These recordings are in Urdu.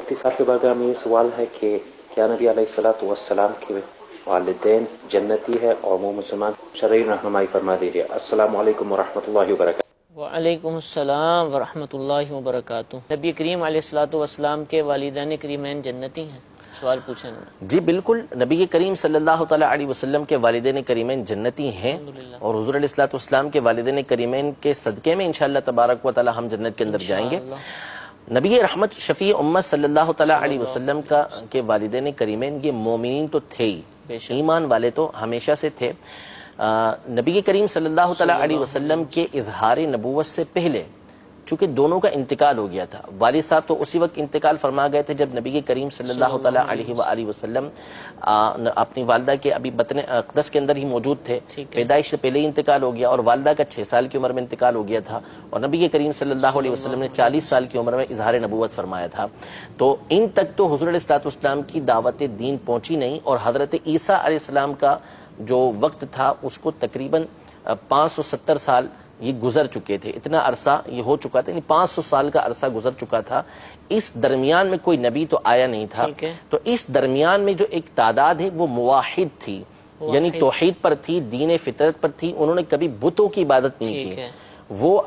مفتی صاحب کے بارگاہ میں یہ سوال ہے کہ کیا نبی علیہ الصلوۃ والسلام کے والدین جنتی ہے اور وہ مسلمان شرعی رہنمائی فرما دیجیے۔ السلام علیکم ورحمۃ اللہ وبرکاتہ۔ وعلیکم السلام ورحمۃ اللہ وبرکاتہ۔ نبی کریم علیہ الصلوۃ والسلام کے والدین کریمین جنتی ہیں؟ سوال پوچھیں انہوں نے۔ جی بالکل، نبی کریم صلی اللہ تعالی علیہ وسلم کے والدین کریمین جنتی ہیں، اور حضور علیہ الصلوۃ والسلام کے والدین کریمین کے صدقے میں انشاءاللہ تبارک و تعالی ہم جنت کے اندر جائیں گے۔ نبی رحمت شفیع امت صلی اللہ تعالی علیہ وسلم کے والدین کریمین یہ مومنین تو تھے ہی، ایمان والے تو ہمیشہ سے تھے۔ نبی کریم صلی اللہ تعالی علیہ وسلم کے اظہار نبوت سے پہلے چونکہ دونوں کا انتقال ہو گیا تھا، والد صاحب تو اسی وقت انتقال فرما گئے تھے جب نبی کریم صلی اللہ تعالی علیہ وآلہ وسلم اپنی والدہ کے ابھی بطن اقدس کے اندر ہی موجود تھے، پیدائش سے پہلے ہی انتقال ہو گیا، اور والدہ کا 6 سال کی عمر میں انتقال ہو گیا تھا، اور نبی کریم صلی اللہ علیہ وسلم نے 40 سال کی عمر میں اظہار نبوت فرمایا تھا۔ تو ان تک تو حضور علیہ السلام کی دعوت دین پہنچی نہیں، اور حضرت عیسیٰ علیہ السلام کا جو وقت تھا اس کو تقریباً 570 سال یہ گزر چکے تھے، اتنا عرصہ یہ ہو چکا تھا، یعنی 500 سال کا عرصہ گزر چکا تھا۔ اس درمیان میں کوئی نبی تو آیا نہیں تھا، تو اس درمیان میں جو ایک تعداد ہے وہ موحد تھی، یعنی توحید پر تھی، دین فطرت پر تھی، انہوں نے کبھی بتوں کی عبادت نہیں کی، وہ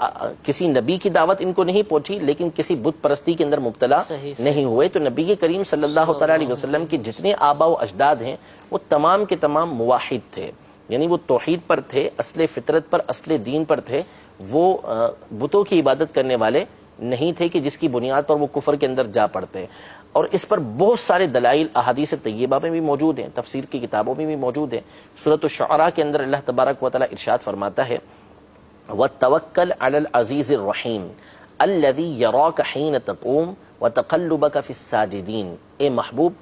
کسی نبی کی دعوت ان کو نہیں پہنچی، لیکن کسی بت پرستی کے اندر مبتلا نہیں ہوئے۔ تو نبی کریم صلی اللہ تعالی علیہ وسلم کے جتنے آبا و اجداد ہیں وہ تمام کے تمام موحد تھے، یعنی وہ توحید پر تھے، اصل فطرت پر، اصل دین پر تھے، وہ بتوں کی عبادت کرنے والے نہیں تھے کہ جس کی بنیاد پر وہ کفر کے اندر جا پڑتے۔ اور اس پر بہت سارے دلائل احادیث طیبہ میں بھی موجود ہیں، تفسیر کی کتابوں میں بھی موجود ہیں۔ سورۃ الشعراء کے اندر اللہ تبارک و تعالی ارشاد فرماتا ہے وَتَوَكَّلْ عَلَى الْعَزِيزِ الرَّحِيمِ الَّذِي يَرَاكَ حِينَ تَقُومُ وَتَقَلُّبَكَ فِي السَّاجِدِينَ۔ اے محبوب،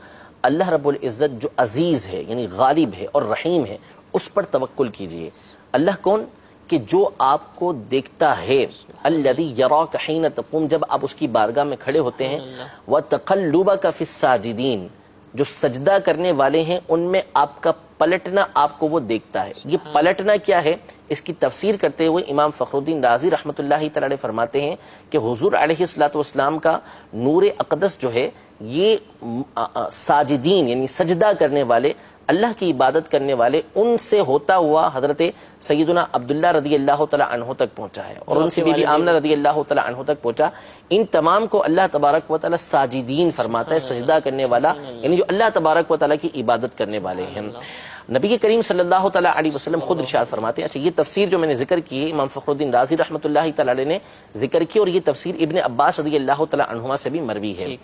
اللہ رب العزت جو عزیز ہے یعنی غالب ہے اور رحیم ہے، اس پر توکل کیجئے۔ اللہ کون؟ کہ جو آپ کو دیکھتا ہے، الذی یراک حین تقوم، جب آپ اس کی بارگاہ میں کھڑے ہوتے ہیں، وتقلبک فی الساجدین، جو سجدہ کرنے والے ہیں ان میں آپ کا پلٹنا آپ کو وہ دیکھتا ہے۔ یہ پلٹنا کیا ہے، اس کی تفسیر کرتے ہوئے امام فخر الدین رازی رحمۃ اللہ تعالی فرماتے ہیں کہ حضور علیہ الصلوۃ والسلام کا نور اقدس جو ہے یہ ساجدین یعنی سجدہ کرنے والے، اللہ کی عبادت کرنے والے، ان سے ہوتا ہوا حضرت سیدنا عبداللہ رضی اللہ تعالی عنہ تک پہنچا ہے، اور ان سے بی بی آمنہ رضی اللہ تعالی عنہ تک پہنچا۔ ان تمام کو اللہ تبارک و تعالی ساجدین فرماتا ہے، سجدہ کرنے والا، یعنی جو اللہ تبارک و تعالی کی عبادت کرنے والے ہیں۔ نبی کریم صلی اللہ تعالی علیہ وسلم خود ارشاد فرماتے ہیں، اچھا یہ تفسیر جو میں نے ذکر کی ہے امام فخر الدین رازی رحمۃ اللہ تعالی علیہ نے ذکر کی، اور یہ تفسیر ابن عباس رضی اللہ تعالی عنہما سے بھی مروی ہے۔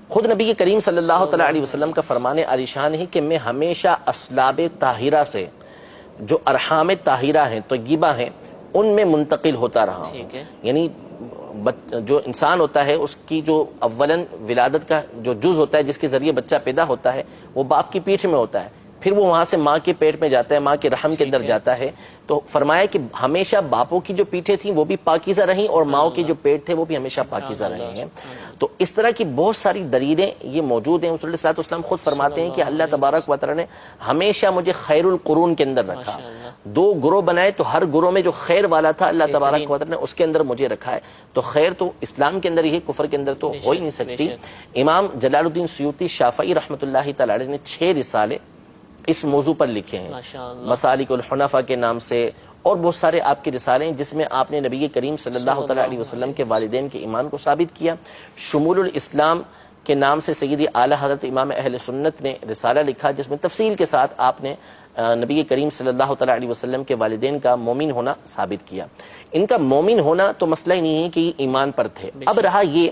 خود نبی کریم صلی اللہ تعالی علیہ وسلم کا فرمان عالی شان ہے کہ میں ہمیشہ اسلاب طاہرہ سے، جو ارحام طاہرہ ہیں، طیبہ ہیں، ان میں منتقل ہوتا رہا ہوں۔ یعنی جو انسان ہوتا ہے اس کی جو اولاً ولادت کا جو جز ہوتا ہے جس کے ذریعے بچہ پیدا ہوتا ہے وہ باپ کی پیٹھ میں ہوتا ہے، پھر وہ وہاں سے ماں کے پیٹ میں جاتا ہے، ماں کے رحم کے اندر جاتا ہے۔ تو فرمایا کہ ہمیشہ باپوں کی جو پیٹھیں تھیں وہ بھی پاکیزہ رہیں، اور ماؤں کے جو پیٹ تھے وہ بھی ہمیشہ پاکیزہ رہے ہیں۔ تو اس طرح کی بہت ساری دلیلیں یہ موجود ہیں۔ رسول اللہ صلی اللہ علیہ وسلم خود فرماتے ہیں کہ اللہ تبارک و تعالی نے ہمیشہ مجھے خیر القرون کے اندر رکھا، 2 گروہ بنائے تو ہر گروہ میں جو خیر والا تھا اللہ تبارک و تعالی نے اس کے اندر مجھے رکھا ہے۔ تو خیر تو اسلام کے اندر ہی ہے، کفر کے اندر تو ہو ہی نہیں سکتی۔ امام جلال الدین سیوطی شافعی رحمۃ اللہ تعالی علیہ نے 6 رسالے اس موضوع پر لکھے ہیں، مسالک الحنفاء کے نام سے، اور بہت سارے آپ کے رسالے ہیں جس میں آپ نے نبی کریم صلی اللہ تعالی علیہ وسلم کے والدین کے ایمان کو ثابت کیا۔ شمول الاسلام کے نام سے سیدی اعلیٰ حضرت امام اہل سنت نے رسالہ لکھا جس میں تفصیل کے ساتھ آپ نے نبی کریم صلی اللہ تعالی علیہ وسلم کے والدین کا مومن ہونا ثابت کیا۔ ان کا مومن ہونا تو مسئلہ ہی نہیں ہے کہ یہ ایمان پر تھے، اب رہا یہ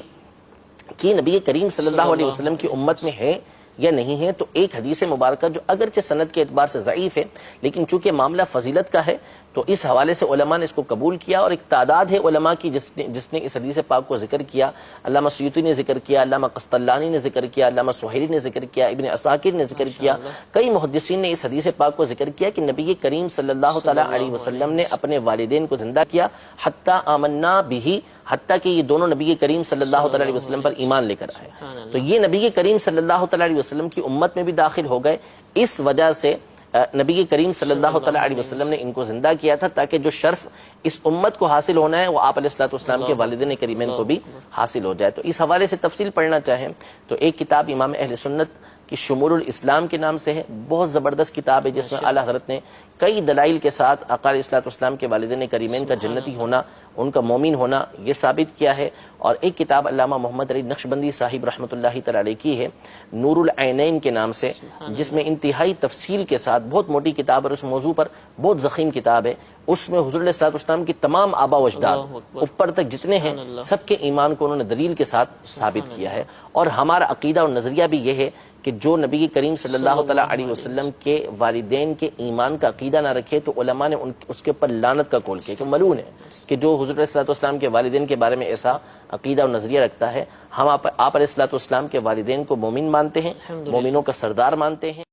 کہ نبی کریم صلی اللہ علیہ وسلم کی امت میں ہے یا نہیں ہے۔ تو ایک حدیث مبارکہ جو اگرچہ سند کے اعتبار سے ضعیف ہے لیکن چونکہ معاملہ فضیلت کا ہے تو اس حوالے سے علماء نے اس کو قبول کیا، اور ایک تعداد ہے علماء کی جس نے اس حدیث پاک کو ذکر کیا۔ علامہ سیوطی نے ذکر کیا، علامہ قسطلانی نے ذکر کیا، علامہ سہیلی نے ذکر کیا، ابن عساکر نے ذکر کیا، کئی محدثین نے اس حدیث پاک کو ذکر کیا کہ نبی کریم صلی اللہ تعالی علیہ وسلم نے اپنے والدین کو زندہ کیا، حتی آمنا بہ، حتیٰ کہ یہ دونوں نبی کریم صلی اللہ تعالی علیہ وسلم پر ایمان لے کر آئے۔ تو یہ نبی کریم صلی اللہ تعالی علیہ وسلم کی امت میں بھی داخل ہو گئے۔ اس وجہ سے نبی کریم صلی اللہ تعالیٰ علیہ وسلم نے ان کو زندہ کیا تھا تاکہ جو شرف اس امت کو حاصل ہونا ہے وہ آپ علیہ الصلوۃ والسلام کے والدین کریمین کو بھی حاصل ہو جائے. تو اس حوالے سے تفصیل پڑھنا چاہیں تو ایک کتاب امام اہل سنت کی شمول الاسلام کے نام سے ہے، بہت زبردست کتاب ہے جس میں اعلیٰ حضرت نے کئی دلائل کے ساتھ آقا علیہ الصلوۃ والسلام کے والدین کریمین کا جنتی ہونا، ان کا مومن ہونا یہ ثابت کیا ہے. اور ایک کتاب علامہ محمد علی نقشبندی صاحب رحمۃ اللہ تعالی علیہ کی ہے نور العینین کے نام سے، جس میں انتہائی تفصیل کے ساتھ بہت موٹی کتاب اور اس موضوع پر بہت ضخیم کتاب ہے. اس میں حضور علیہ الصلوۃ والسلام کی تمام آبا و اجداد اوپر تک جتنے ہیں سب کے ایمان کو انہوں نے دلیل کے ساتھ ثابت کیا ہے. اور ہمارا عقیدہ اور نظریہ بھی یہ ہے کہ جو نبی کریم صلی اللہ تعالیٰ علیہ وسلم کے والدین کے ایمان کا عقیدہ نہ رکھے تو علماء نے اس کے اوپر لعنت کا قول کیا کہ ملعون ہے کہ جو حضور علیہ الصلوۃ والسلام کے والدین کے بارے میں ایسا عقیدہ اور نظریہ رکھتا ہے. ہم آپ علیہ الصلوۃ والسلام کے والدین کو مومن مانتے ہیں، مومنوں کا سردار مانتے ہیں.